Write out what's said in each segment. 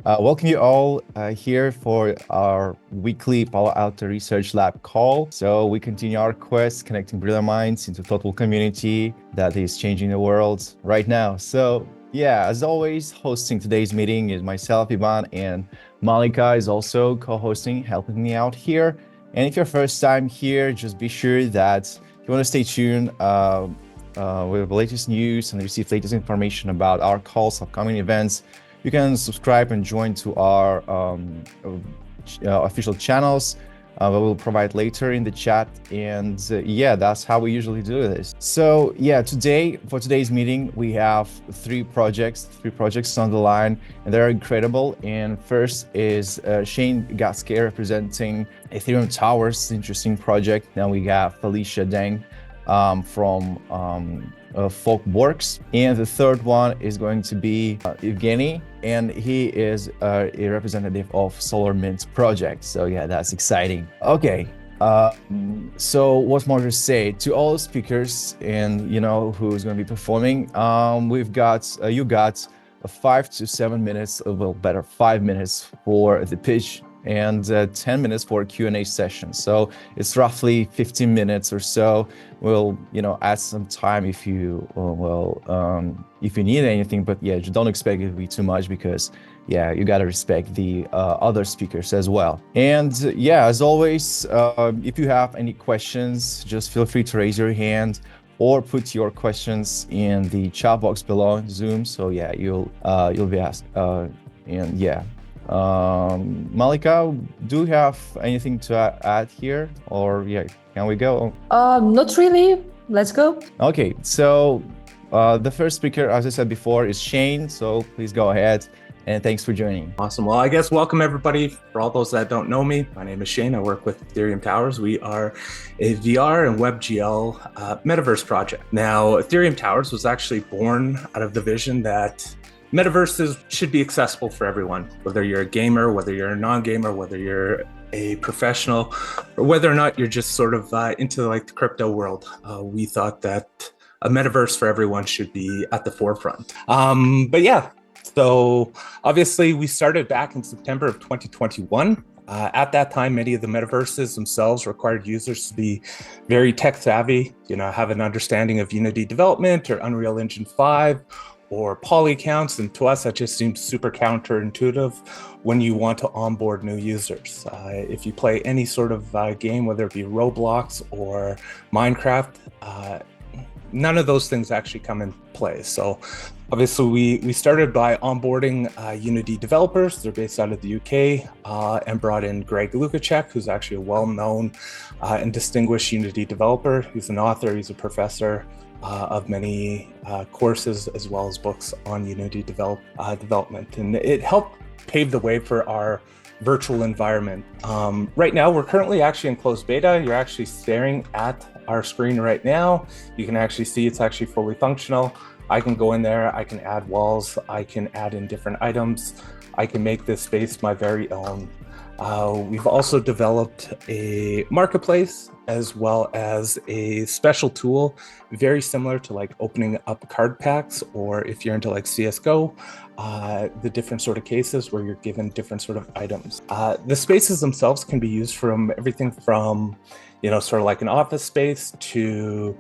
Welcome you all here for our weekly PALO ALTO Research Lab call. So we continue our quest connecting brilliant minds into thoughtful community that is changing the world right now. So yeah, as always, hosting today's meeting is myself, Ivan, and Malika is also co-hosting, helping me out here. And if you're first time here, just be sure that if you want to stay tuned with the latest news and receive latest information about our calls, upcoming events, you can subscribe and join to our official channels that we'll provide later in the chat. And yeah, that's how we usually do this. So yeah, for today's meeting, we have three projects on the line, and they're incredible. And first is Shane Gatzke representing Ethereum Towers, interesting project. Then we got Felicia Deng from Foggie, and the third one is going to be Evgheny, and he is a representative of SolarMint project. So yeah, that's exciting. Okay, so what more to say to all speakers and who's going to be performing? We've got you got 5 to 7 minutes, well, better 5 minutes for the pitch and 10 minutes for a Q&A session. So it's roughly 15 minutes or so. We'll, add some time if you need anything, but yeah, don't expect it to be too much because yeah, you got to respect the other speakers as well. And yeah, as always, if you have any questions, just feel free to raise your hand or put your questions in the chat box below in Zoom. So yeah, you'll be asked, and yeah. Malika, do you have anything to add here, or yeah, can we go? Not really. Let's go. Okay, so the first speaker, as I said before, is Shane. So please go ahead, and thanks for joining. Awesome. Well, I guess welcome everybody. For all those that don't know me, my name is Shane. I work with Ethereum Towers. We are a VR and WebGL Metaverse project. Now, Ethereum Towers was actually born out of the vision that Metaverses should be accessible for everyone, whether you're a gamer, whether you're a non-gamer, whether you're a professional, or whether or not you're just sort of into like the crypto world. We thought that a Metaverse for everyone should be at the forefront. But yeah, so obviously we started back in September of 2021. At that time, many of the metaverses themselves required users to be very tech savvy, have an understanding of Unity development or Unreal Engine 5, or poly counts, and to us that just seems super counterintuitive when you want to onboard new users. If you play any sort of game, whether it be Roblox or Minecraft, none of those things actually come in play. So obviously we started by onboarding Unity developers. They're based out of the UK, and brought in Greg Lukacek, who's actually a well-known and distinguished Unity developer. He's an author, he's a professor of many courses as well as books on Unity development. And it helped pave the way for our virtual environment. Right now, we're currently actually in closed beta. You're actually staring at our screen right now. You can actually see it's actually fully functional. I can go in there, I can add walls, I can add in different items. I can make this space my very own. We've also developed a marketplace as well as a special tool, very similar to like opening up card packs, or if you're into like CSGO, the different sort of cases where you're given different sort of items. The spaces themselves can be used from everything from, sort of like an office space to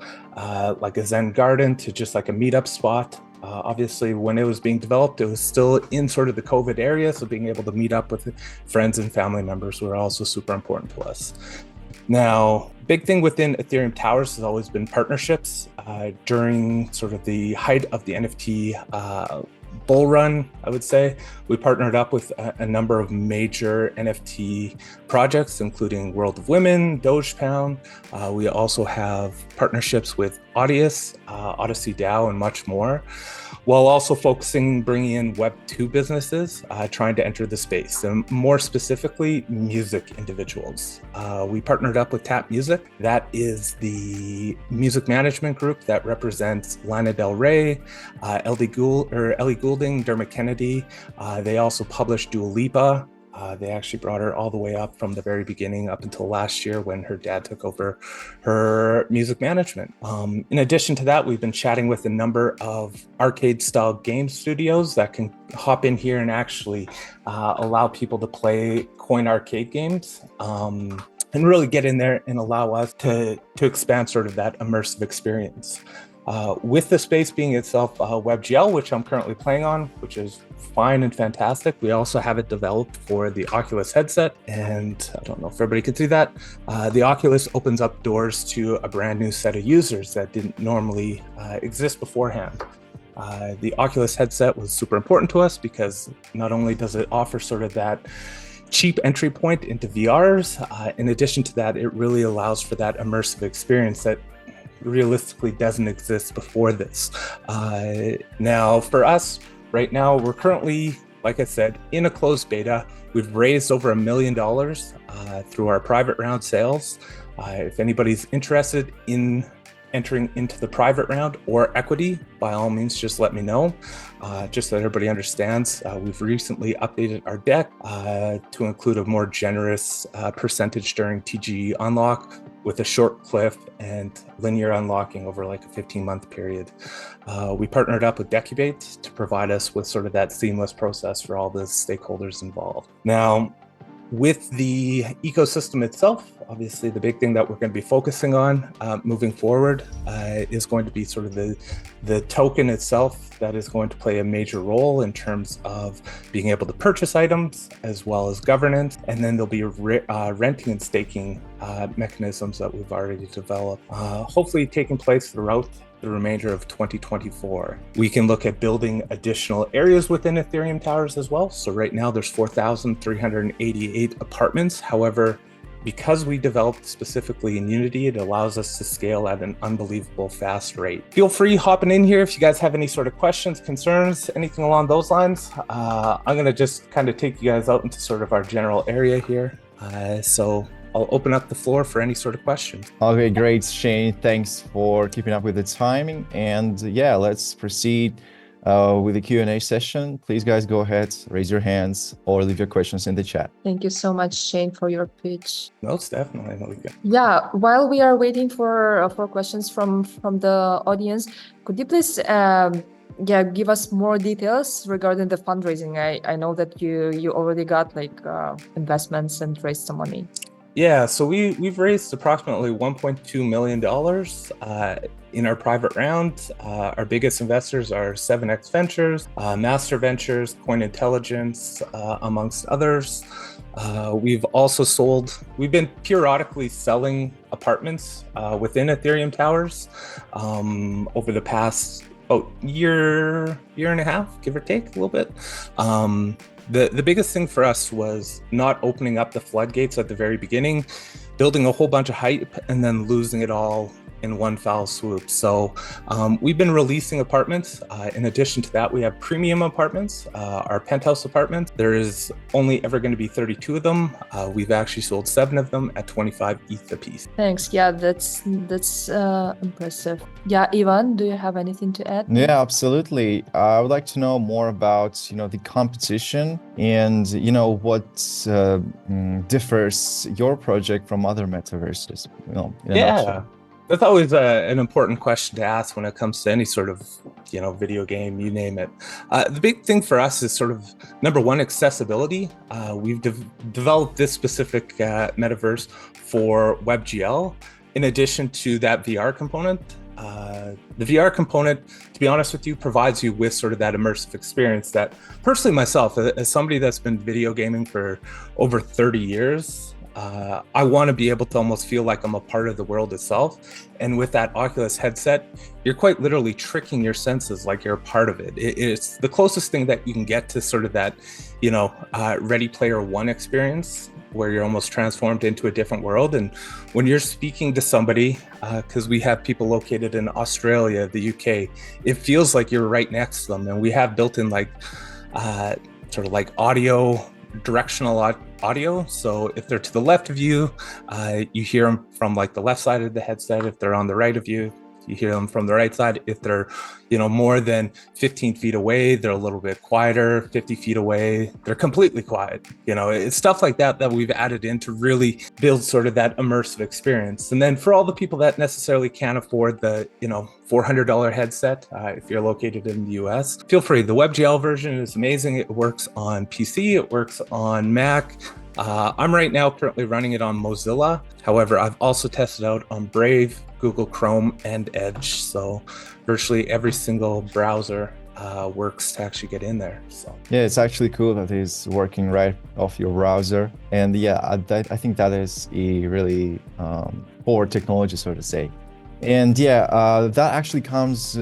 like a Zen garden to just like a meetup spot. Obviously, when it was being developed, it was still in sort of the COVID area, so being able to meet up with friends and family members were also super important to us. Now, big thing within Ethereum Towers has always been partnerships. During sort of the height of the NFT bull run, I would say, we partnered up with a number of major NFT projects, including World of Women, Dogepound. We also have partnerships with Audius, Odyssey DAO, and much more, while also focusing bringing in Web2 businesses trying to enter the space, and more specifically, music individuals. We partnered up with Tap Music. That is the music management group that represents Lana Del Rey, Ellie Goulding, Dermot Kennedy. They also publish Dua Lipa, They actually brought her all the way up from the very beginning up until last year when her dad took over her music management. In addition to that, we've been chatting with a number of arcade-style game studios that can hop in here and actually allow people to play coin arcade games. And really get in there and allow us to expand sort of that immersive experience. With the space being itself WebGL, which I'm currently playing on, which is fine and fantastic. We also have it developed for the Oculus headset, and I don't know if everybody can see that. The Oculus opens up doors to a brand new set of users that didn't normally exist beforehand. The Oculus headset was super important to us because not only does it offer sort of that cheap entry point into VRs, in addition to that, it really allows for that immersive experience that realistically doesn't exist before this. Now for us, right now, we're currently, like I said, in a closed beta. We've raised over $1 million through our private round sales. If anybody's interested in entering into the private round or equity, by all means, just let me know. Just so that everybody understands, we've recently updated our deck to include a more generous percentage during TGE unlock with a short cliff and linear unlocking over like a 15-month period. We partnered up with Decubate to provide us with sort of that seamless process for all the stakeholders involved. Now, with the ecosystem itself, obviously the big thing that we're going to be focusing on moving forward is going to be sort of the token itself that is going to play a major role in terms of being able to purchase items as well as governance. And then there'll be renting and staking mechanisms that we've already developed, hopefully taking place throughout the remainder of 2024. We can look at building additional areas within Ethereum Towers as well. So right now there's 4,388 apartments. However, because we developed specifically in Unity, it allows us to scale at an unbelievable fast rate. Feel free hopping in here if you guys have any sort of questions, concerns, anything along those lines. I'm gonna just kind of take you guys out into sort of our general area here. So I'll open up the floor for any sort of questions. Okay, great, Shane. Thanks for keeping up with the timing. And yeah, let's proceed with the Q&A session. Please, guys, go ahead, raise your hands or leave your questions in the chat. Thank you so much, Shane, for your pitch. Most definitely, Malika. Yeah, while we are waiting for questions from the audience, could you please give us more details regarding the fundraising? I know that you already got like investments and raised some money. Yeah, so we've raised approximately $1.2 million in our private round. Our biggest investors are 7X Ventures, Master Ventures, Coin Intelligence, amongst others. We've been periodically selling apartments within Ethereum Towers over the past year and a half, give or take a little bit. The biggest thing for us was not opening up the floodgates at the very beginning, building a whole bunch of hype, and then losing it all in one foul swoop. So we've been releasing apartments. In addition to that, we have premium apartments, our penthouse apartments. There is only ever going to be 32 of them. We've actually sold 7 of them at 25 ETH a piece. Thanks. Yeah, that's impressive. Yeah, Ivan, do you have anything to add? Yeah, absolutely. I would like to know more about the competition and what differs your project from other metaverses. In a nutshell. That's always an important question to ask when it comes to any sort of, video game, you name it. The big thing for us is sort of, number one, accessibility. We've developed this specific metaverse for WebGL, in addition to that VR component. The VR component, to be honest with you, provides you with sort of that immersive experience that, personally myself, as somebody that's been video gaming for over 30 years, I want to be able to almost feel like I'm a part of the world itself. And with that Oculus headset, you're quite literally tricking your senses like you're a part of it. It's the closest thing that you can get to sort of that, Ready Player One experience, where you're almost transformed into a different world. And when you're speaking to somebody, because we have people located in Australia, the UK, it feels like you're right next to them. And we have built in sort of like directional audio. So if they're to the left of you, you hear them from like the left side of the headset. If they're on the right of you, You hear them from the right side. If they're, more than 15 feet away, they're a little bit quieter. 50 feet away, they're completely quiet. It's stuff like that we've added in to really build sort of that immersive experience. And then for all the people that necessarily can't afford the, $400 headset, if you're located in the US, feel free. The WebGL version is amazing. It works on PC, it works on Mac. I'm right now currently running it on Mozilla. However, I've also tested out on Brave, Google Chrome, and Edge. So virtually every single browser works to actually get in there. So yeah, it's actually cool that it's working right off your browser. And yeah, I think that is a really forward technology, so to say. And yeah, that actually comes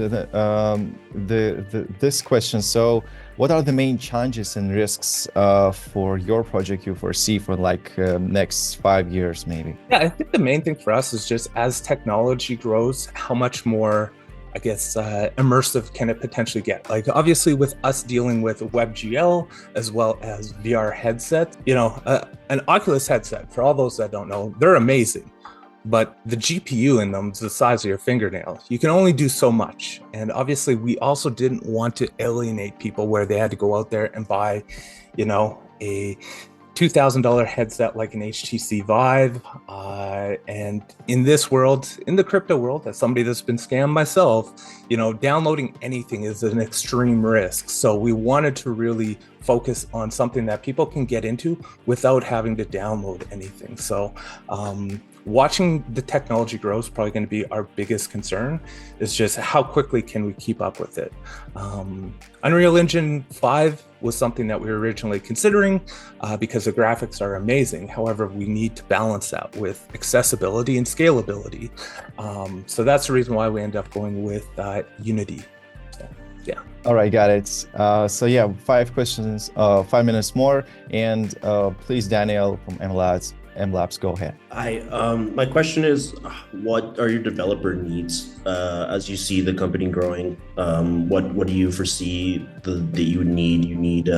this question. So what are the main challenges and risks for your project you foresee for next 5 years maybe? Yeah, I think the main thing for us is just as technology grows, how much more, I guess, immersive can it potentially get? Like obviously with us dealing with WebGL as well as VR headset, an Oculus headset, for all those that don't know, they're amazing. But the GPU in them is the size of your fingernail. You can only do so much. And obviously we also didn't want to alienate people where they had to go out there and buy, a $2,000 headset like an HTC Vive. And in this world, in the crypto world, as somebody that's been scammed myself, downloading anything is an extreme risk. So we wanted to really focus on something that people can get into without having to download anything. So watching the technology grow is probably going to be our biggest concern. Is just how quickly can we keep up with it. Unreal Engine 5 was something that we were originally considering because the graphics are amazing. However, we need to balance that with accessibility and scalability. So that's the reason why we end up going with Unity. So, yeah. All right, got it. So yeah, 5 questions, 5 minutes more. And please, Daniel from MLabs, go ahead. Hi, my question is, what are your developer needs as you see the company growing? What do you foresee that you would need?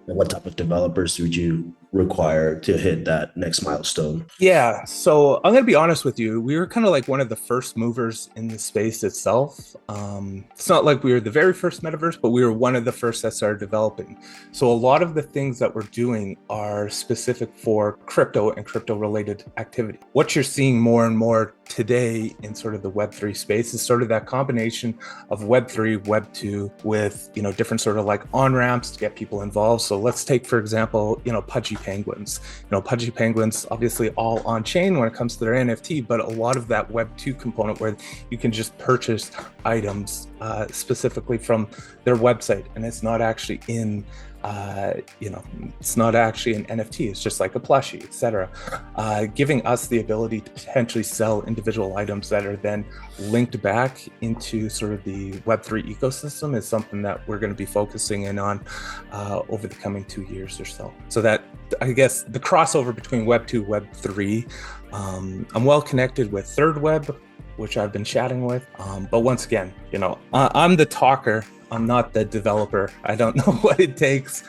What type of developers would you require to hit that next milestone? Yeah, so I'm going to be honest with you. We were kind of like one of the first movers in the space itself. It's not like we were the very first metaverse, but we were one of the first that started developing. So a lot of the things that we're doing are specific for crypto and crypto related activity. What you're seeing more and more today in sort of the Web3 space is sort of that combination of Web3, Web2 with, different sort of like on-ramps to get people involved. So let's take, for example, Pudgy Penguins. Pudgy Penguins, obviously all on chain when it comes to their NFT, but a lot of that Web2 component where you can just purchase items specifically from their website, and it's not actually in it's not actually an NFT, it's just like a plushie, etc. Giving us the ability to potentially sell individual items that are then linked back into sort of the Web3 ecosystem is something that we're going to be focusing in on over the coming 2 years or so. So that, I guess, the crossover between Web2, Web3, I'm well connected with Third Web, which I've been chatting with. But once again, I'm the talker. I'm not the developer. I don't know what it takes.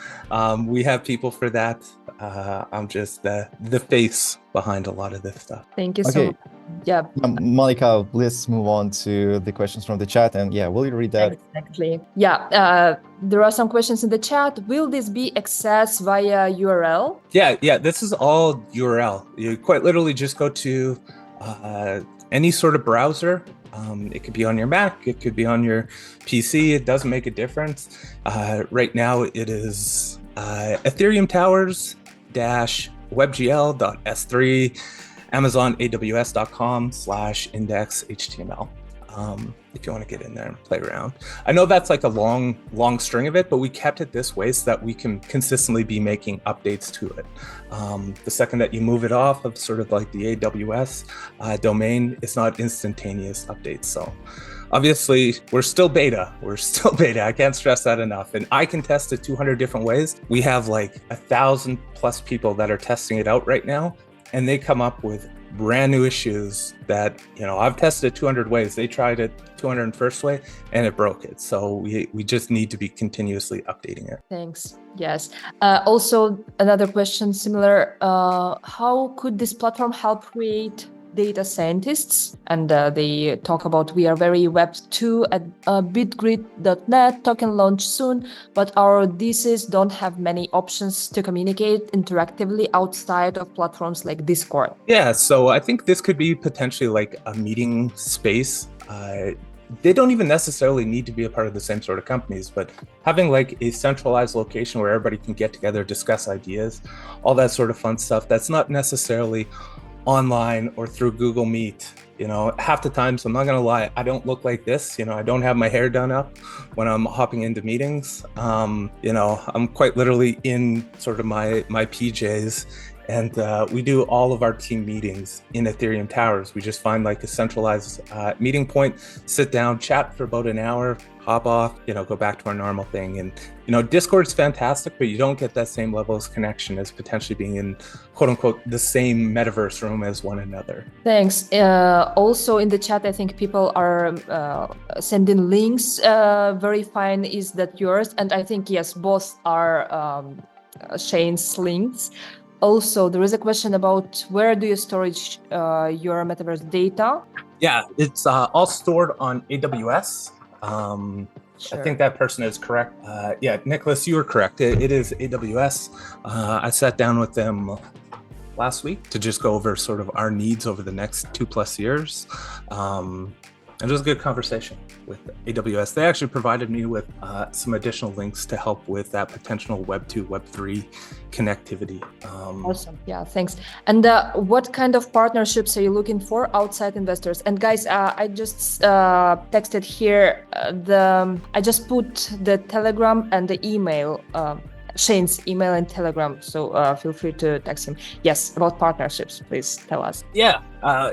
We have people for that. I'm just the face behind a lot of this stuff. Thank you so much. Yeah. Malika, let's move on to the questions from the chat. And yeah, will you read that? Exactly. Yeah. There are some questions in the chat. Will this be accessed via URL? Yeah. This is all URL. You quite literally just go to any sort of browser. It could be on your Mac, it could be on your PC, it doesn't make a difference. Right now it is Ethereum Towers -webgl.s3 Amazon AWS.com/index HTML. If you want to get in there and play around. I know that's like a long string of it, but we kept it this way so that we can consistently be making updates to it. The second that you move it off of sort of like the AWS domain, it's not instantaneous updates. So obviously we're still beta. I can't stress that enough. And I can test it 200 different ways. We have like 1,000+ people that are testing it out right now, and they come up with brand new issues that, I've tested it 200 ways. They tried it 201st way and it broke it. So we just need to be continuously updating it. Thanks. Yes. Also, another question similar. How could this platform help create data scientists, and they talk about we are very Web2 at bitgrid.net, token launch soon, but our DCs don't have many options to communicate interactively outside of platforms like Discord. Yeah, so I think this could be potentially like a meeting space. They don't even necessarily need to be a part of the same sort of companies, but having like a centralized location where everybody can get together, discuss ideas, all that sort of fun stuff, that's not necessarily online or through Google Meet. You know, half the times, I'm not gonna lie, I don't look like this. You know, I don't have my hair done up when I'm hopping into meetings. You know, I'm quite literally in sort of my PJs. And we do all of our team meetings in Ethereum Towers. We just find like a centralized meeting point, sit down, chat for about an hour, hop off, you know, go back to our normal thing. And, you know, Discord's fantastic, but you don't get that same level of connection as potentially being in, quote unquote, the same metaverse room as one another. Thanks. Also in the chat, I think people are sending links, verifying is that yours. And I think, yes, both are Shane's links. Also, there is a question about where do you storage your Metaverse data? Yeah, it's all stored on AWS. Sure. I think that person is correct. Yeah, Nicholas, you were correct. It is AWS. I sat down with them last week to just go over sort of our needs over the next 2+ years. And it was a good conversation with AWS. They actually provided me with some additional links to help with that potential Web2, Web3 connectivity. Awesome. Yeah, thanks. And what kind of partnerships are you looking for outside investors? And guys, I just texted here, I just put the Telegram and the email, Shane's email and Telegram. So feel free to text him. Yes, about partnerships, please tell us. Yeah,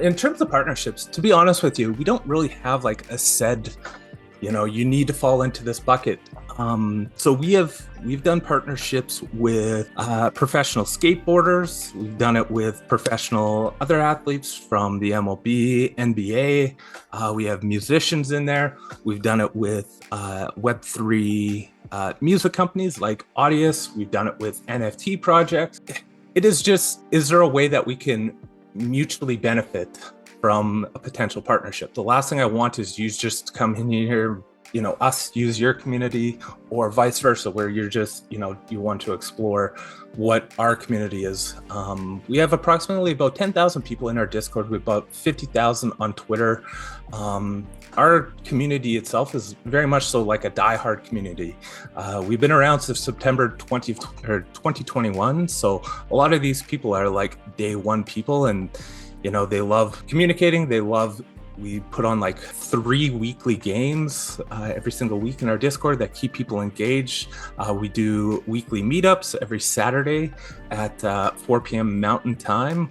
in terms of partnerships, to be honest with you, we don't really have like a said, you know, you need to fall into this bucket. So we've done partnerships with professional skateboarders. We've done it with professional other athletes from the MLB, NBA. We have musicians in there. We've done it with Web3 music companies like Audius. We've done it with NFT projects. It is just, is there a way that we can mutually benefit from a potential partnership? The last thing I want is you just come in here, you know, us use your community, or vice versa, where you're just, you know, you want to explore what our community is. We have approximately about 10,000 people in our Discord, with about 50,000 on Twitter. Our community itself is very much so like a diehard community. We've been around since September 2021. So a lot of these people are like day one people, and, you know, they love communicating. We put on like 3 weekly games every single week in our Discord that keep people engaged. We do weekly meetups every Saturday at 4 p.m. Mountain Time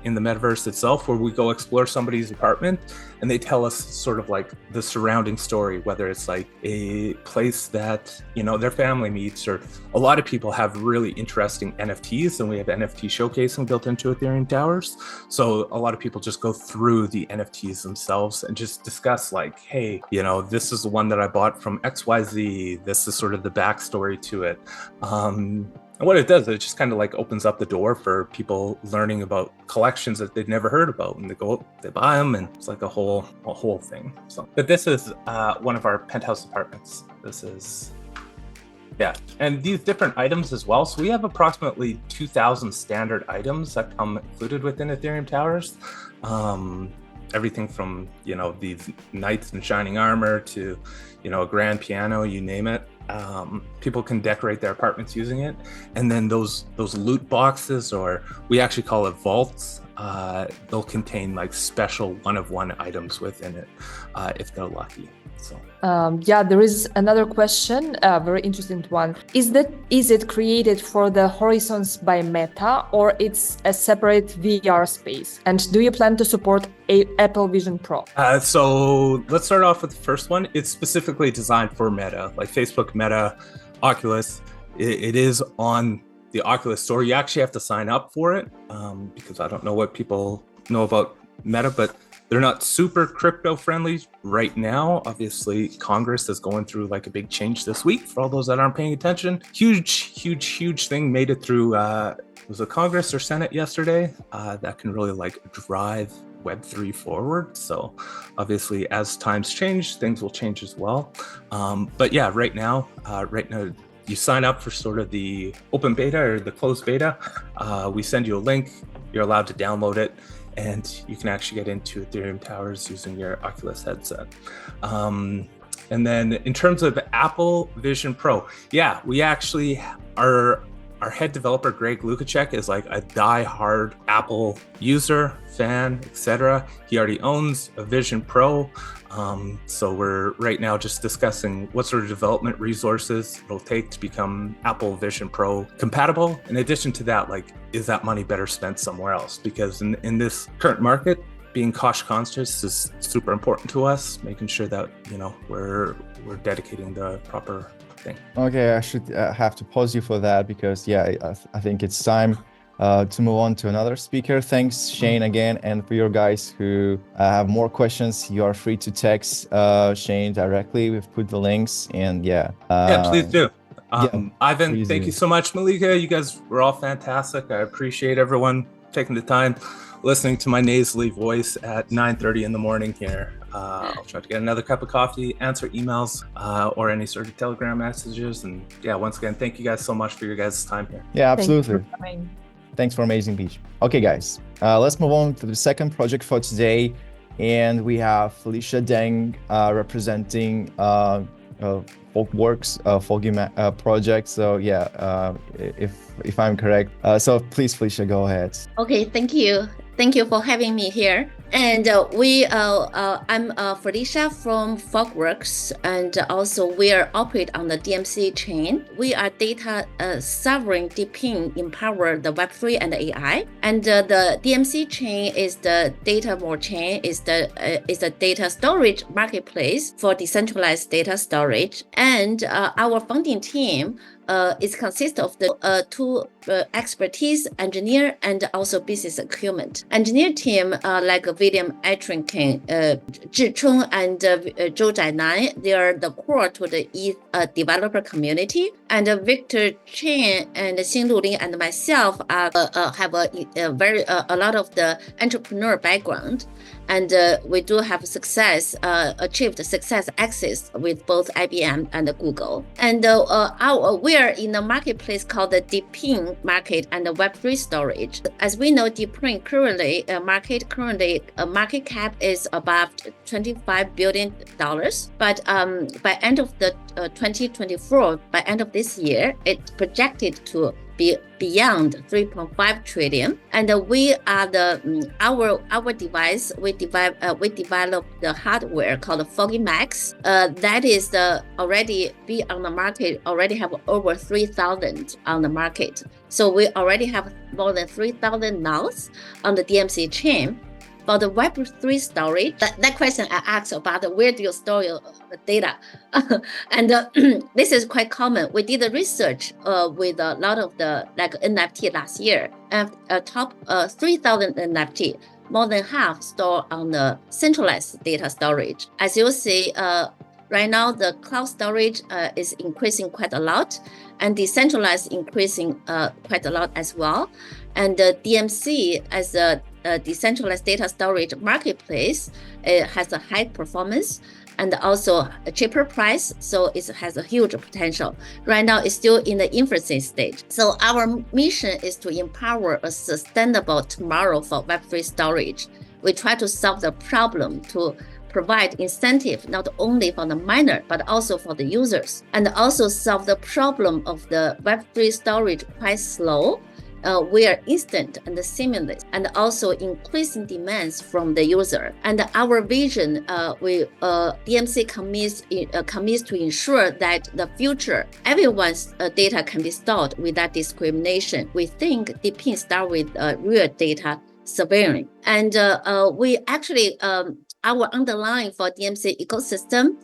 in the Metaverse itself, where we go explore somebody's apartment and they tell us sort of like the surrounding story, whether it's like a place that, you know, their family meets, or a lot of people have really interesting NFTs, and we have NFT showcasing built into Ethereum Towers. So a lot of people just go through the NFTs themselves and just discuss like, hey, you know, this is the one that I bought from XYZ. This is sort of the backstory to it. And what it does, it just kind of like opens up the door for people learning about collections that they've never heard about, and they buy them, and it's like a whole thing. So, but this is one of our penthouse apartments. This is, yeah, and these different items as well. So we have approximately 2,000 standard items that come included within Ethereum Towers. Everything from, you know, these knights in shining armor to, you know, a grand piano, you name it. People can decorate their apartments using it. And then those loot boxes, or we actually call it vaults, they'll contain like special one-of-one items within it, if they're lucky. So yeah, there is another question, a very interesting one. Is it created for the Horizons by Meta, or it's a separate VR space? And do you plan to support Apple Vision Pro? So let's start off with the first one. It's specifically designed for Meta, like Facebook, Meta, Oculus. It is on the Oculus store. You actually have to sign up for it, because I don't know what people know about Meta, but they're not super crypto friendly right now. Obviously, Congress is going through like a big change this week for all those that aren't paying attention. Huge thing made it through, was it Congress or Senate yesterday? That can really like drive Web3 forward. So obviously as times change, things will change as well. But yeah, right now, you sign up for sort of the open beta or the closed beta. We send you a link, you're allowed to download it, and you can actually get into Ethereum Towers using your Oculus headset. And then in terms of Apple Vision Pro, yeah, we actually our head developer, Greg Lukacek, is like a die-hard Apple user, fan, etc. He already owns a Vision Pro. So we're right now just discussing what sort of development resources it'll take to become Apple Vision Pro compatible. In addition to that, like, is that money better spent somewhere else? Because in this current market, being cost conscious is super important to us, making sure that, you know, we're dedicating the proper thing. Okay, I should have to pause you for that because, yeah, I think it's time to move on to another speaker. Thanks, Shane, again. And for your guys who have more questions, you are free to text Shane directly. We've put the links, and yeah. Yeah, please do. Ivan, please thank do. you so much. Malika, you guys were all fantastic. I appreciate everyone taking the time listening to my nasally voice at 9:30 in the morning here. I'll try to get another cup of coffee, answer emails, or any sort of Telegram messages. And yeah, once again, thank you guys so much for your guys' time here. Yeah, absolutely. Thank you for coming. Thanks for amazing speech. Okay, guys, let's move on to the second project for today. And we have Felicia Deng representing Foggie project. So yeah, if I'm correct. So please, Felicia, go ahead. Okay, thank you. Thank you for having me here. And I'm Felicia from Fogworks, and also we operate on the DMC chain. We are data sovereign DeepIn empower the Web3 and the AI. And the DMC chain is the data mall chain, is the data storage marketplace for decentralized data storage. And our founding team it consists of the two expertise, engineer and also business acumen. Engineer team like William Eitrinkin, Zhi Chung, and Zhou Zhainan, they are the core to the developer community. And Victor Chen and Xin Lulin and myself have a lot of the entrepreneur background. And we do have achieved success access with both IBM and Google. And we are in a marketplace called the DeepIn market and the Web3 storage. As we know, DeepIn currently market cap is above $25 billion. But by end of the 2024, by end of this year, it's projected to be beyond 3.5 trillion. And we are our device. We developed the hardware called Foggie Max. That is already be on the market. Already have over 3,000 on the market. So we already have more than 3,000 nodes on the DMC chain. For the Web3 storage, that question I asked about where do you store your data? And this is quite common. We did the research with a lot of the NFT last year. And top 3,000 NFT, more than half store on the centralized data storage. As you see, right now the cloud storage is increasing quite a lot, and decentralized increasing quite a lot as well. And the DMC as a decentralized data storage marketplace, it has a high performance and also a cheaper price, so it has a huge potential. Right now, it's still in the infancy stage. So our mission is to empower a sustainable tomorrow for Web3 storage. We try to solve the problem to provide incentive not only for the miner, but also for the users, and also solve the problem of the Web3 storage quite slow. We are instant and seamless, and also increasing demands from the user. And our vision, DMC commits to ensure that the future, everyone's data can be stored without discrimination. We think DeepIn start with real data surveillance, and we actually our underlying for DMC ecosystem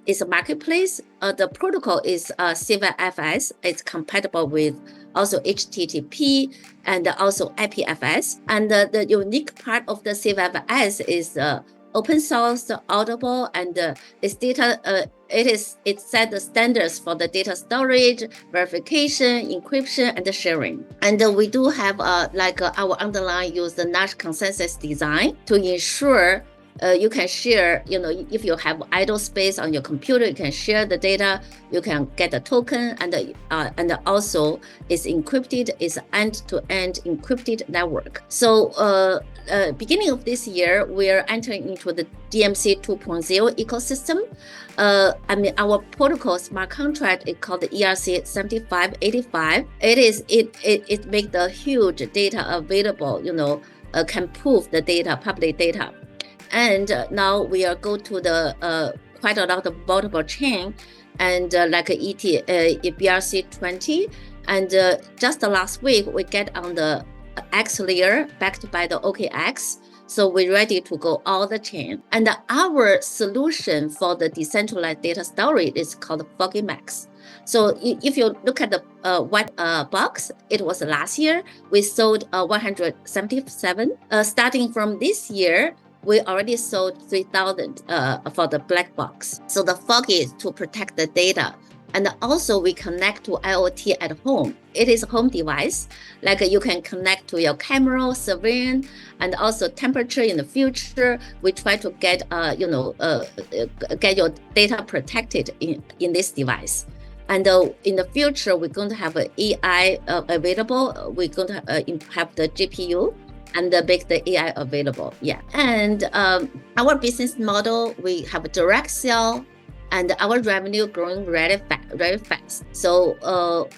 is a marketplace. The protocol is CVFS. It's compatible with also HTTP and also IPFS. And the unique part of the CVFS is open source, audible, and its data it set the standards for the data storage, verification, encryption, and sharing. And we do have our underlying use the Nash consensus design to ensure you can share, if you have idle space on your computer, you can share the data, you can get a token, and also it's encrypted, it's end-to-end encrypted network. So beginning of this year, we're entering into the DMC 2.0 ecosystem. Our protocol smart contract is called the ERC 7585. It makes the huge data available, can prove the data, public data. And now we are go to the quite a lot of multiple chain and like BRC20. And just last week, we get on the X layer backed by the OKX. So we're ready to go all the chain. And our solution for the decentralized data storage is called Foggie Max. So if you look at the white box, it was last year, we sold 177. Starting from this year, we already sold 3,000 for the black box. So the Foggie is to protect the data. And also we connect to IoT at home. It is a home device, like you can connect to your camera, surveillance, and also temperature in the future. We try to get get your data protected in this device. And in the future, we're going to have an AI available. We're going to have the GPU and make the AI available. Yeah. And our business model, we have a direct sale, and our revenue growing very fast. So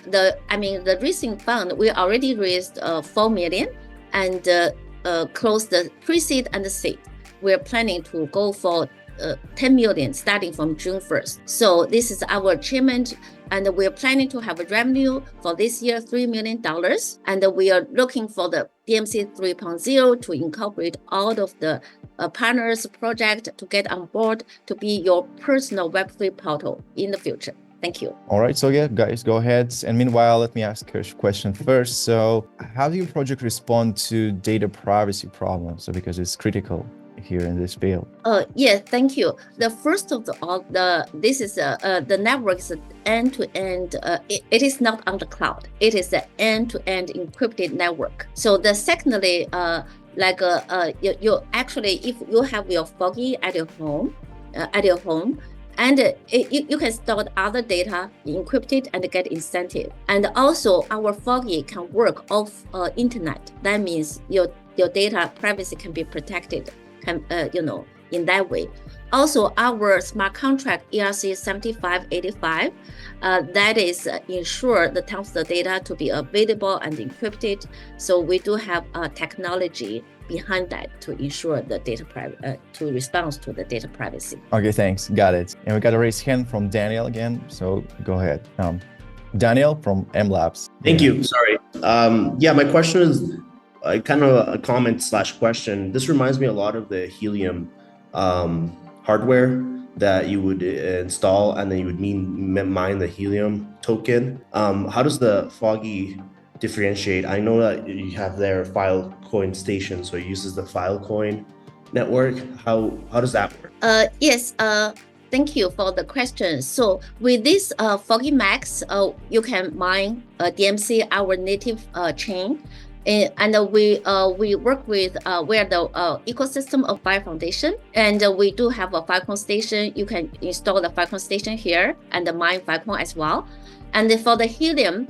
the recent fund, we already raised 4 million and closed the pre-seed and the seed. We're planning to go for 10 million starting from June 1st. So this is our achievement, and we're planning to have a revenue for this year, $3 million. And we are looking for the DMC 3.0 to incorporate all of the partners project to get on board to be your personal Web3 portal in the future. Thank you. All right, so yeah, guys, go ahead. And meanwhile, let me ask a question first. So how do your project respond to data privacy problems? So because it's critical here in this field. Yeah, thank you. The first of all, the network is end-to-end. It is not on the cloud. It is an end-to-end encrypted network. So the secondly, you actually, if you have your Foggie at your home, and you can store other data encrypted and get incentive. And also our Foggie can work off internet. That means your data privacy can be protected. In that way. Also, our smart contract ERC 7585, that is ensure the terms of the data to be available and encrypted. So we do have technology behind that to ensure the data to respond to the data privacy. Okay, thanks. Got it. And we got a raised hand from Daniel again. So go ahead. Daniel from M Labs. Thank you. Sorry. My question is kind of a comment / question. This reminds me a lot of the Helium hardware that you would install, and then you would mine the Helium token. How does the Foggie differentiate? I know that you have their Filecoin station, so it uses the Filecoin network. How does that work? Yes. Thank you for the question. So with this Foggie Max, you can mine DMC, our native chain. And we work with we're the ecosystem of Fire Foundation, and we do have a Filecoin station. You can install the Filecoin station here and mine Filecoin as well. And for the Helium,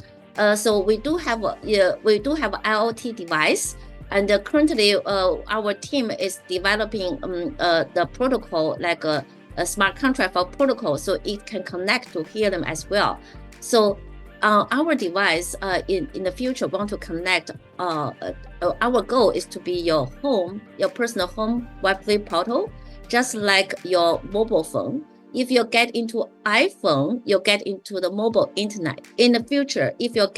so we do have an IoT device, and currently our team is developing the protocol like a smart contract for protocol, so it can connect to Helium as well. So our device in the future want to connect. Our goal is to be your personal home Web3 portal, just like your mobile phone. If you get into iPhone, you get into the mobile internet. In the future, if you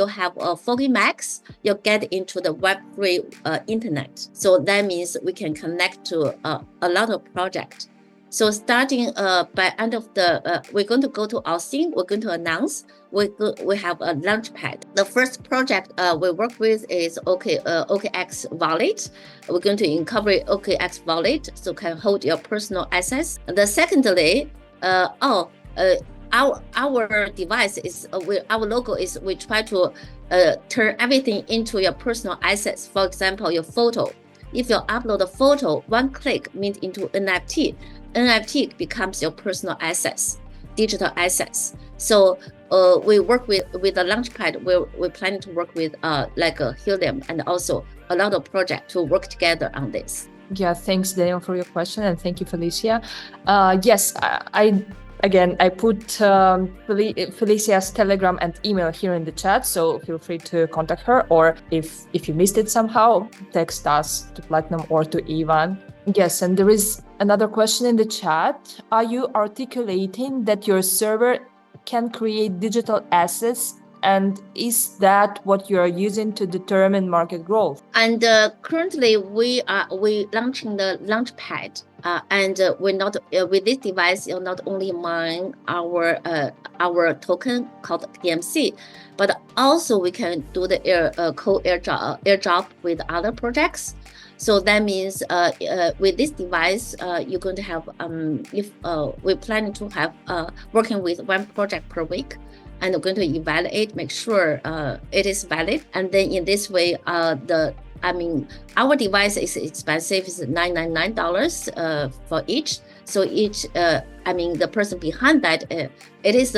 have a Foggie Max, you get into the Web3 internet. So that means we can connect to a lot of projects. So starting by end of we're going to go to Austin. We're going to announce we have a launch pad. The first project we work with is OKX Wallet. We're going to incorporate OKX Wallet so can hold your personal assets. The secondly, our device is our logo is we try to turn everything into your personal assets. For example, your photo. If you upload a photo, one click means into NFT. NFT becomes your personal assets, digital assets. So we work with the Launchpad. We're planning to work with like Helium and also a lot of projects to work together on this. Yeah, thanks, Daniel, for your question, and thank you, Felicia. Yes, I put Felicia's Telegram and email here in the chat, so feel free to contact her, or if you missed it somehow, text us to Platinum or to Ivan. Yes, and there is another question in the chat. Are you articulating that your server can create digital assets, and is that what you are using to determine market growth? And currently we launching the Launchpad, and we're not with this device. You'll not only mine our token called DMC, but also we can do the airdrop with other projects. So that means with this device, you're going to have we're planning to have working with one project per week, and we're going to evaluate, make sure it is valid, and then in this way, our device is expensive. It's $999 for each. So each, the person behind that, it is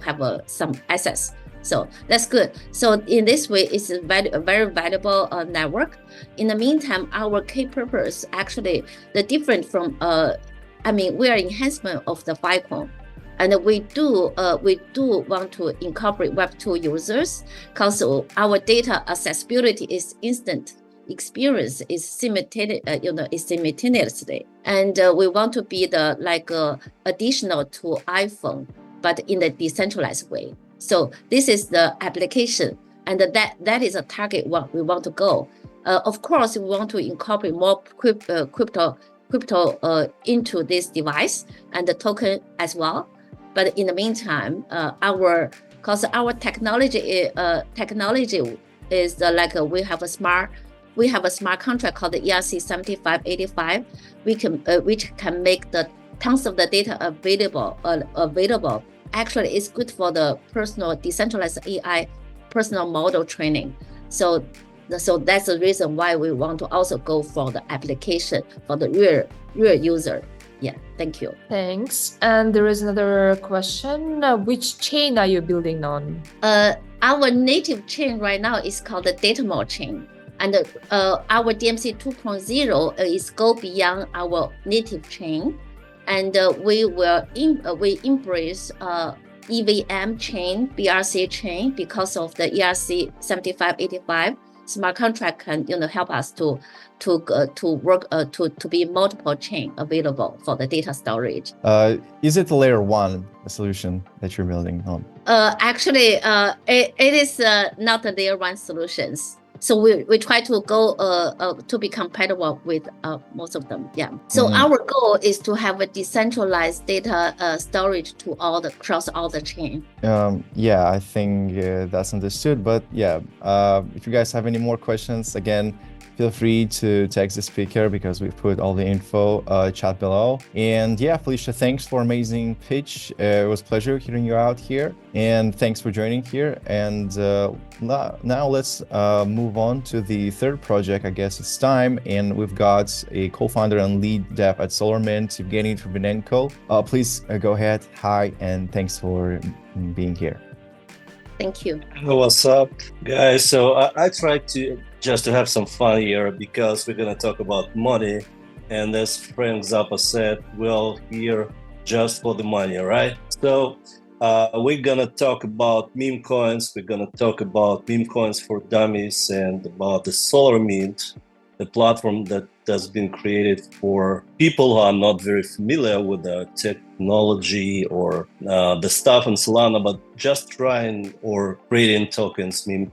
have some assets. So that's good. So in this way, it's a very valuable network. In the meantime, our key purpose actually the different from we are enhancement of the Filecoin. And we do want to incorporate Web2 users because our data accessibility is instant, experience is simultaneously, and we want to be the additional to iPhone, but in a decentralized way. So this is the application, and that is a target what we want to go. Of course, we want to incorporate more crypto into this device and the token as well. But in the meantime, our technology is we have a smart contract called the ERC 7585, which can make the tons of the data available. Actually, it's good for the personal decentralized AI personal model training. So that's the reason why we want to also go for the application for the real user. Yeah, thank you. Thanks. And there is another question. Which chain are you building on? Our native chain right now is called the Datamall chain. And our DMC 2.0 is go beyond our native chain. And we embrace EVM chain, BRC chain because of the ERC 7585. Smart contract can help us to work to be multiple chain available for the data storage. Is it a layer one solution that you're building on? Actually, it is not the layer one solutions. So we try to go to be compatible with most of them. Yeah. So our goal is to have a decentralized data storage to across all the chain. Yeah, I think that's understood. But yeah, if you guys have any more questions, again, feel free to text the speaker because we put all the info chat below. And yeah, Felicia, thanks for amazing pitch. It was a pleasure hearing you out here. And thanks for joining here. And now let's move on to the third project. I guess it's time. And we've got a co-founder and lead dev at SolarMint, Evgheny Turvinenko. Please go ahead. Hi, and thanks for being here. Thank you. What's up, guys? So I tried to just have some fun here because we're gonna talk about money, and as Frank Zappa said, we're here just for the money, right? So we're gonna talk about meme coins. We're gonna talk about meme coins for dummies and about the SolarMint, the platform that has been created for people who are not very familiar with the technology or the stuff in Solana, but just trying or creating tokens, meme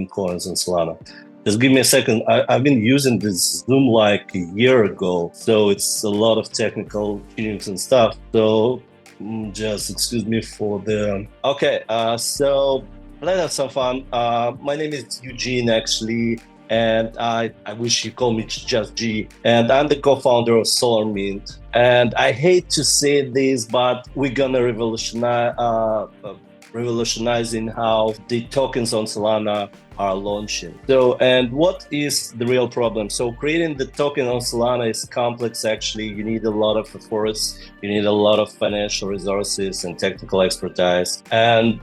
coins in Solana. Just give me a second. I've been using this Zoom like a year ago, so it's a lot of technical tunings and stuff. So just excuse me for the... Okay, so let's have some fun. My name is Eugene, actually. and I wish you call me just G. And I'm the co-founder of SolarMint. And I hate to say this, but we're gonna revolutionizing how the tokens on Solana are launching. So, and what is the real problem? So creating the token on Solana is complex. Actually, you need a lot of efforts, you need a lot of financial resources and technical expertise. And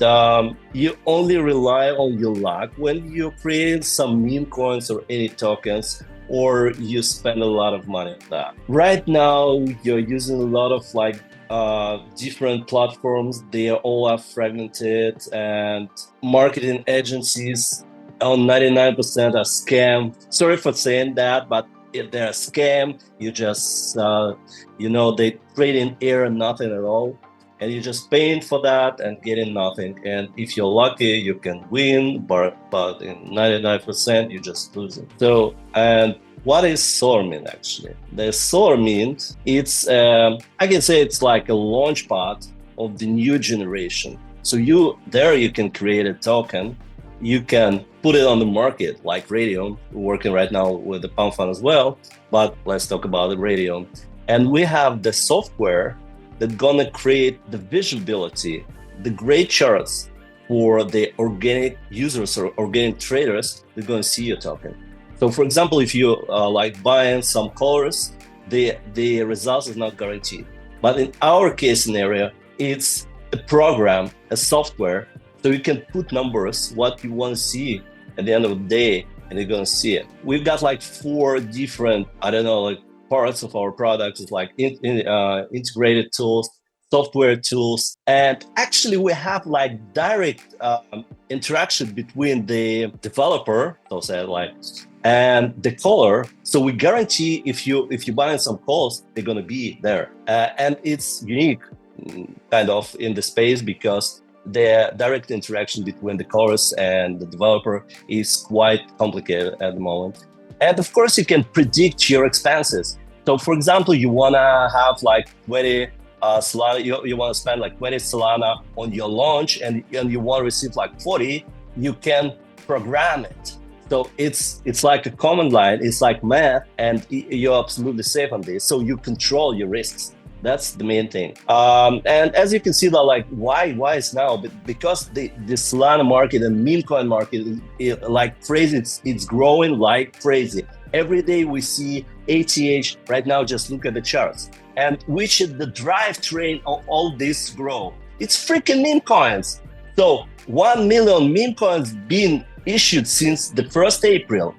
you only rely on your luck when you create some meme coins or any tokens, or you spend a lot of money on that. Right now, you're using a lot of different platforms. They all are fragmented, and marketing agencies on 99% are scam. Sorry for saying that, but if they're a scam, you just they trade in air and nothing at all, and you're just paying for that and getting nothing. And if you're lucky, you can win, but in 99% you just lose it. So, and what is SolarMint actually? The SolarMint, it's I can say it's like a launchpad of the new generation. So you can create a token, you can put it on the market like Radium. We're working right now with the Pump Fund as well, but let's talk about the Radium. And we have the software that's gonna create the visibility, the great charts for the organic users or organic traders. They're gonna see your token. So for example, if you buying some colors, the results is not guaranteed. But in our case scenario, it's a program, a software, so you can put numbers, what you want to see at the end of the day, and you're going to see it. We've got 4 different, parts of our products. It's integrated tools, software tools, and actually we have direct interaction between the developer, and the caller. So we guarantee if you buy some calls, they're gonna be there, and it's unique, kind of in the space, because the direct interaction between the callers and the developer is quite complicated at the moment. And of course, you can predict your expenses. So for example, you wanna have 20 Solana, you want to spend 20 Solana on your launch, and you want to receive 40, you can program it. So it's like a command line, it's like math, and you're absolutely safe on this. So you control your risks. That's the main thing. And as you can see, that why is now? Because the Solana market and meme coin market is crazy. It's growing like crazy. Every day we see ATH. Right now, just look at the charts. And which is the drivetrain of all this growth? It's freaking meme coins. So 1 million meme coins being issued since the 1st April.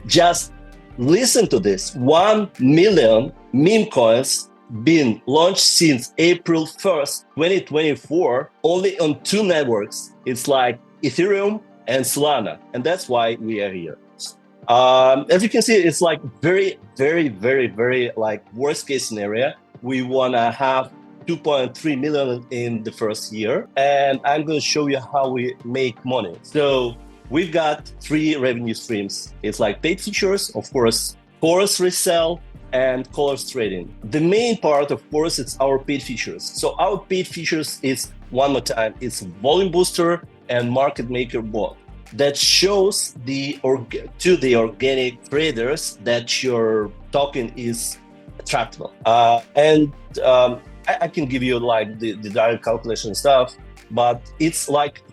Just listen to this. 1 million meme coins being launched since April 1st, 2024, only on 2 networks. It's Ethereum and Solana. And that's why we are here. As you can see, it's very, very, very, very worst case scenario. We want to have 2.3 million in the first year. And I'm going to show you how we make money. So we've got 3 revenue streams. It's paid features, of course, course resell, and colors trading. The main part, of course, it's our paid features. So our paid features is, one more time, it's volume booster and market maker bot that shows to the organic traders that your token is attractable. I can give you the direct calculation stuff, but it's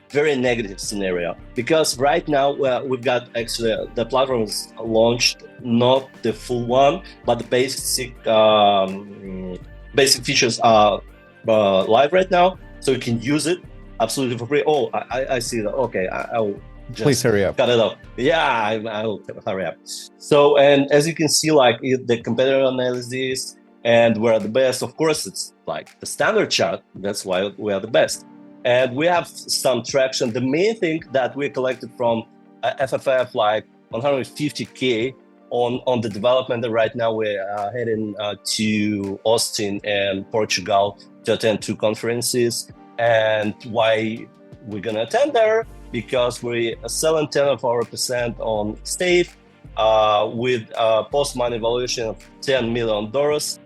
very negative scenario, because right now we've got actually the platform is launched, not the full one, but the basic features are live right now, so you can use it absolutely for free. Oh, I see that. Okay, I'll just please hurry up. Cut it off. Yeah, I'll hurry up. So, and as you can see, the competitor analysis and we're the best. Of course, it's the standard chart. That's why we are the best. And we have some traction. The main thing that we collected from FFF, 150K on the development. And right now we're heading to Austin and Portugal to attend 2 conferences. And why we're gonna attend there? Because we're selling 10% of our percent on Stave with post-money valuation of $10 million.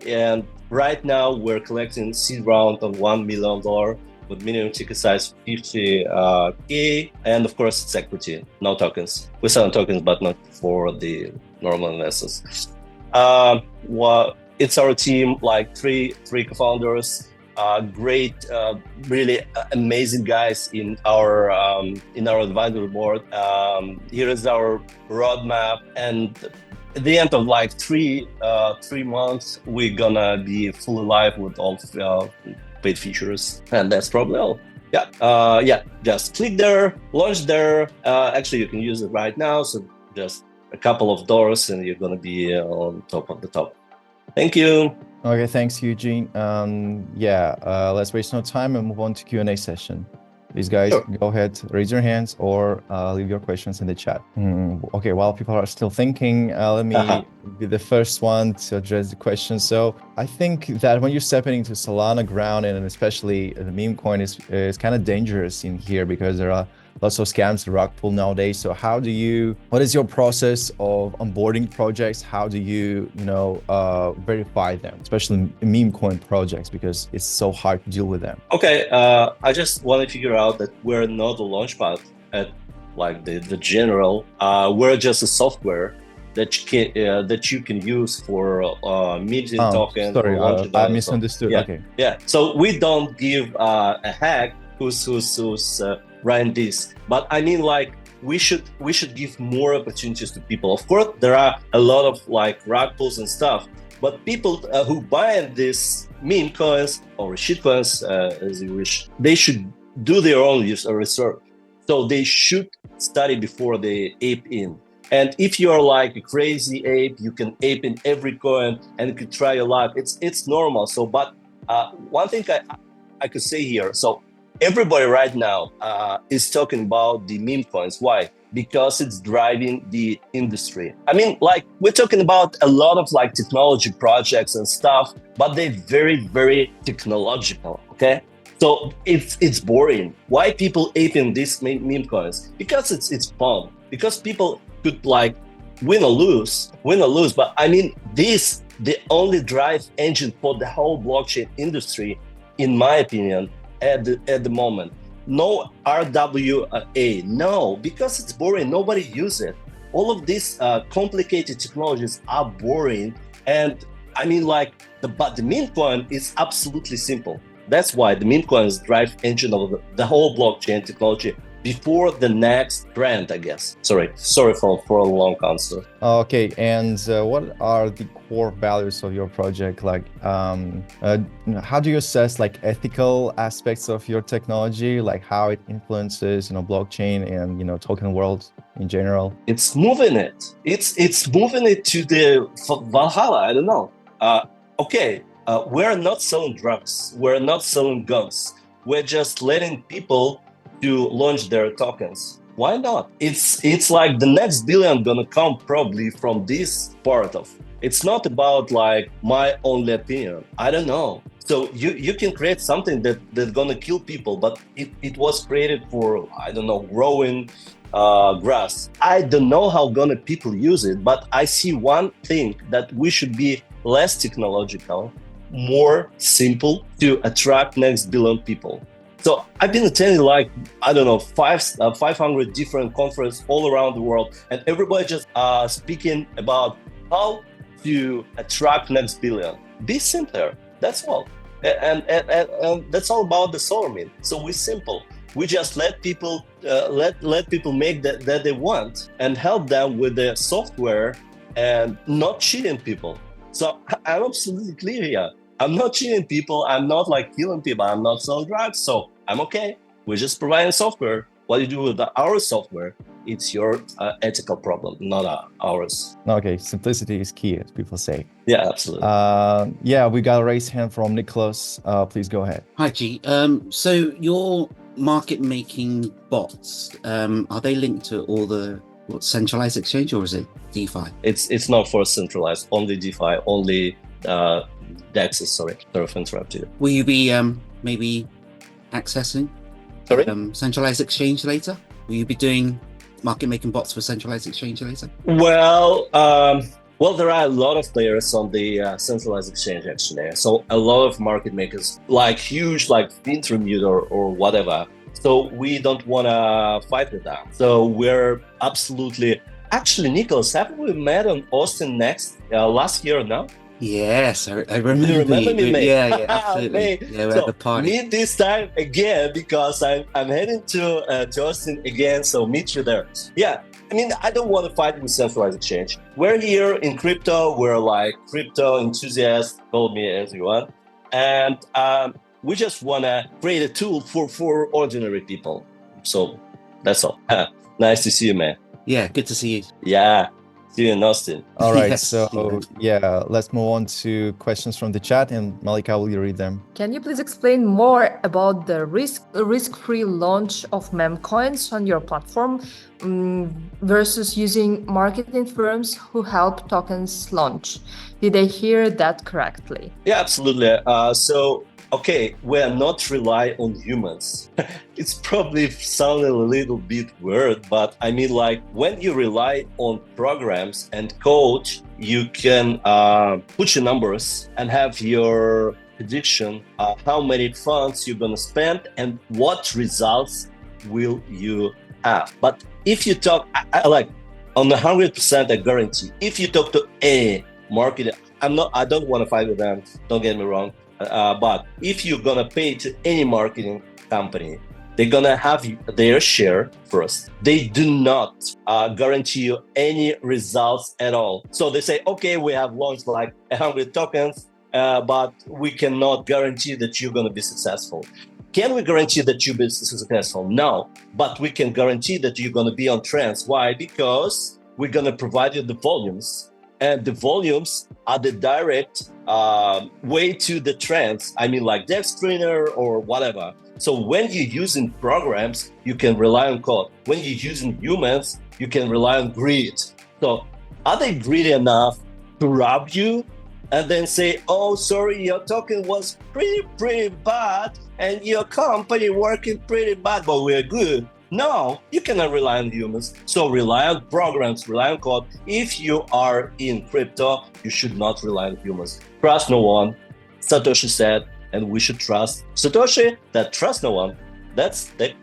And right now we're collecting seed round of $1 million. with minimum ticket size 50K, and of course it's equity, no tokens. We're selling tokens, but not for the normal investors. It's our team, like three co-founders, great, really amazing guys in our advisory board. Here is our roadmap, and at the end of like 3 months, we're gonna be fully live with all paid features, and that's probably all. Just click there, launch there. Actually, you can use it right now, so just a couple of doors and you're gonna be on top of the top. Thank you. Okay, thanks, Eugene. Let's waste no time and move on to Q&A session. Please, guys, Sure. Go ahead, raise your hands or leave your questions in the chat. Okay, while people are still thinking, let me be the first one to address the question. So I think that when you're stepping into Solana ground, and especially the meme coin is kind of dangerous in here because there are lots of scams, rug pull nowadays. So what is your process of onboarding projects? How do you verify them, especially meme coin projects, because it's so hard to deal with them? Okay, I just want to figure out that we're not a launchpad at like the general. We're just a software that you can use for minting tokens. Sorry, I misunderstood. Yeah. Okay. Yeah. So we don't give a hack who's running this, but I mean, like, we should give more opportunities to people. Of course, there are a lot of like rug pulls and stuff, but people who buy these meme coins or shit coins, as you wish, they should do their own research. So they should study before they ape in. And if you're like a crazy ape, you can ape in every coin and you could try your luck. It's normal. So, but one thing I could say here. So everybody right now is talking about the meme coins. Why? Because it's driving the industry. I mean, like, we're talking about a lot of like technology projects and stuff, but they're very, very technological, okay? So it's boring. Why people aping these meme coins? Because it's fun. Because people could like win or lose. But I mean, this the only drive engine for the whole blockchain industry, in my opinion, at the moment. No RWA, no, because it's boring. Nobody uses it. All of these complicated technologies are boring, and I mean, like, but the meme coin is absolutely simple. That's why the meme coin is drive engine of the whole blockchain technology before the next trend, I guess. Sorry for a long answer. Okay, and what are the core values of your project? Like, how do you assess like ethical aspects of your technology, like how it influences, blockchain and token world in general? It's moving it. It's moving it to the Valhalla. I don't know. We're not selling drugs. We're not selling guns. We're just letting people to launch their tokens. Why not? It's like the next billion gonna come probably from this part of. It's not about like my only opinion. I don't know. So you can create something that's gonna kill people, but it was created for, I don't know, growing grass. I don't know how gonna people use it, but I see one thing, that we should be less technological, more simple to attract next billion people. So I've been attending like, I don't know, 500 different conferences all around the world, and everybody just speaking about how to attract next billion. Be simpler, that's all. And that's all about the SolarMint. So we're simple. We just let people let people make that they want and help them with the software and not cheating people. So I'm absolutely clear here. I'm not cheating people. I'm not like killing people. I'm not selling drugs. So I'm okay. We're just providing software. What you do with our software, it's your ethical problem, not ours. Okay, simplicity is key, as people say. Yeah, absolutely. We got a raised hand from Nicholas. Please go ahead. Hi, G. So your market making bots, are they linked to all the centralized exchange, or is it DeFi? It's not for centralized, only DeFi, only DEXs. Sorry for interrupting you. Will you be maybe accessing centralized exchange later? Will you be doing market making bots for centralized exchange later? Well, Well, there are a lot of players on the centralized exchange, actually. So a lot of market makers, like huge, like Ethereum or whatever. So we don't want to fight with that. So we're absolutely... Actually, Nicholas, haven't we met on Austin Next last year now? Yes, I remember. Do you remember me, mate? Yeah, absolutely. Yeah, we're at the party. Meet this time again because I'm heading to Austin again. So meet you there. Yeah, I mean, I don't want to fight with centralized exchange. We're here in crypto. We're like crypto enthusiasts. Call me as you want, and we just want to create a tool for ordinary people. So that's all. Nice to see you, man. Yeah, good to see you. Yeah. See you in Austin. All right, Yes. so yeah, let's move on to questions from the chat, and Malika, will you read them? Can you please explain more about the risk-free launch of meme coins on your platform versus using marketing firms who help tokens launch? Did I hear that correctly? Yeah, absolutely. Okay, we're not rely on humans. It's probably sounding a little bit weird, but I mean, like when you rely on programs and code, you can put your numbers and have your prediction how many funds you're gonna spend and what results will you have. But if you talk, I like on 100%, I guarantee. If you talk to a marketer, I don't want to fight with them. Don't get me wrong. But if you're gonna pay to any marketing company, they're gonna have their share first. They do not guarantee you any results at all. So they say, okay, we have launched like 100 tokens, but we cannot guarantee that you're gonna be successful. Can we guarantee that you'll be successful? No, but we can guarantee that you're gonna be on trends. Why? Because we're gonna provide you the volumes. And the volumes are the direct way to the trends. I mean, like Dev Screener or whatever. So when you're using programs, you can rely on code. When you're using humans, you can rely on greed. So are they greedy enough to rob you and then say, oh, sorry, your token was pretty bad and your company working pretty bad, but we're good? No, you cannot rely on humans. So rely on programs, rely on code. If you are in crypto, you should not rely on humans. Trust no one. Satoshi said, and we should trust Satoshi that trusts no one. That's the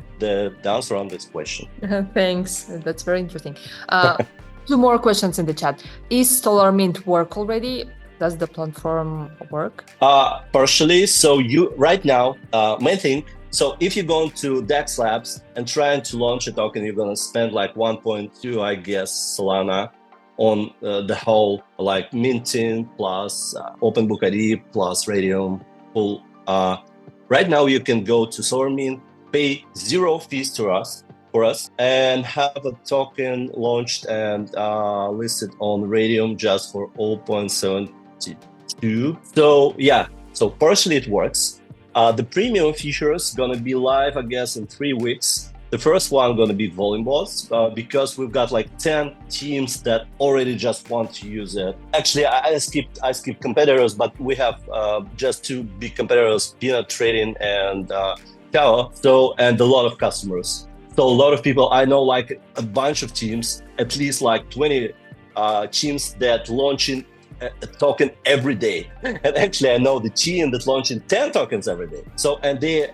answer on this question. Thanks. That's very interesting. Two more questions in the chat. Is SolarMint work already? Does the platform work? Partially. So you right now, main thing. So if you go to DEX Labs and trying to launch a token, you're gonna spend like 1.2, I guess, Solana on the whole, like minting plus OpenBook ID plus Radium. Full. Right now, you can go to SolarMint, pay 0 fees for us, and have a token launched and listed on Radium just for 0.72. So yeah, so partially it works. The premium feature is gonna be live, I guess, in 3 weeks. The first one gonna be volume bots because we've got like 10 teams that already just want to use it. Actually, I skipped competitors, but we have just 2 big competitors, Peanut Trading and PALO. So and a lot of customers. So a lot of people, I know like a bunch of teams, at least like 20 teams that launching a token every day. And actually I know the team that's launching 10 tokens every day. So and they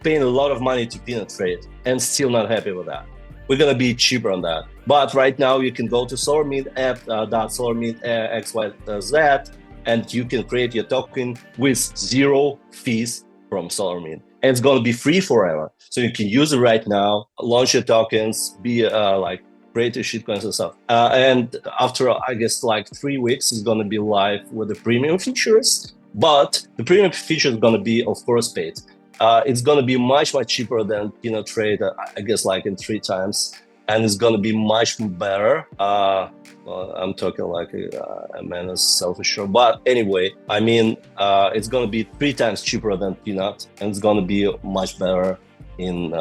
paying a lot of money to Peanut Trade and still not happy with that. We're gonna be cheaper on that. But right now you can go to SolarMint app .solarmint XYZ and you can create your token with 0 fees from SolarMint. And it's gonna be free forever. So you can use it right now, launch your tokens, be like create your shitcoins and stuff. And after, I guess, like 3 weeks, it's going to be live with the premium features. But the premium feature is going to be, of course, paid. It's going to be much cheaper than Peanut Trade, I guess, like in 3 times. And it's going to be much better. I'm talking like a man is self-assured. But anyway, I mean, it's going to be 3 times cheaper than Peanut. And it's going to be much better in...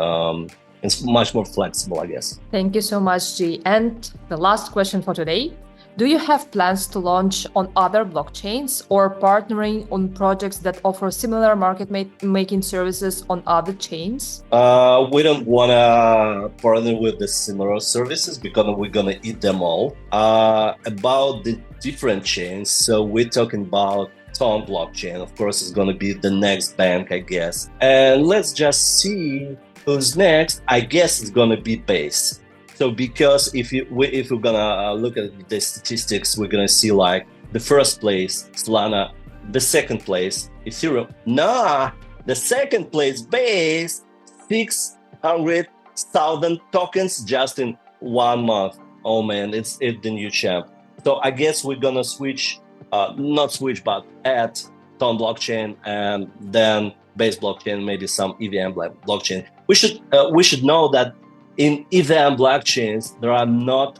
It's much more flexible, I guess. Thank you so much, G. And the last question for today. Do you have plans to launch on other blockchains or partnering on projects that offer similar market making services on other chains? We don't want to partner with the similar services because we're going to eat them all. About the different chains, so we're talking about Ton blockchain. Of course, it's going to be the next bank, I guess. And let's just see who's next. I guess it's going to be Base. So because if we're gonna look at the statistics, we're gonna see like the first place Solana, the second place Ethereum. Nah, the second place Base, 600,000 tokens just in 1 month. Oh man, it's the new champ. So I guess we're gonna switch, not switch, but add Ton blockchain and then Base blockchain, maybe some EVM blockchain. We should know that in EVM blockchains, there are not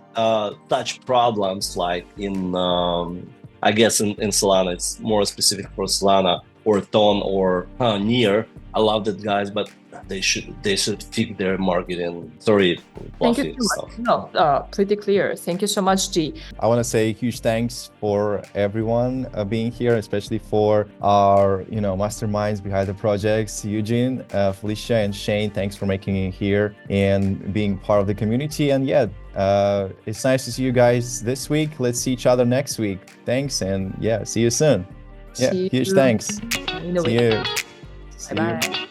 such problems like in, I guess in Solana. It's more specific for Solana or Ton or Near. I love that, guys, but they should fix their marketing. Sorry, Thank you so much. No, pretty clear. Thank you so much, G. I want to say huge thanks for everyone being here, especially for our, masterminds behind the projects, Eugene, Felicia, and Shane. Thanks for making it here and being part of the community. And yeah, it's nice to see you guys this week. Let's see each other next week. Thanks, and yeah, see you soon. Yeah, huge thanks. See you. Bye-bye.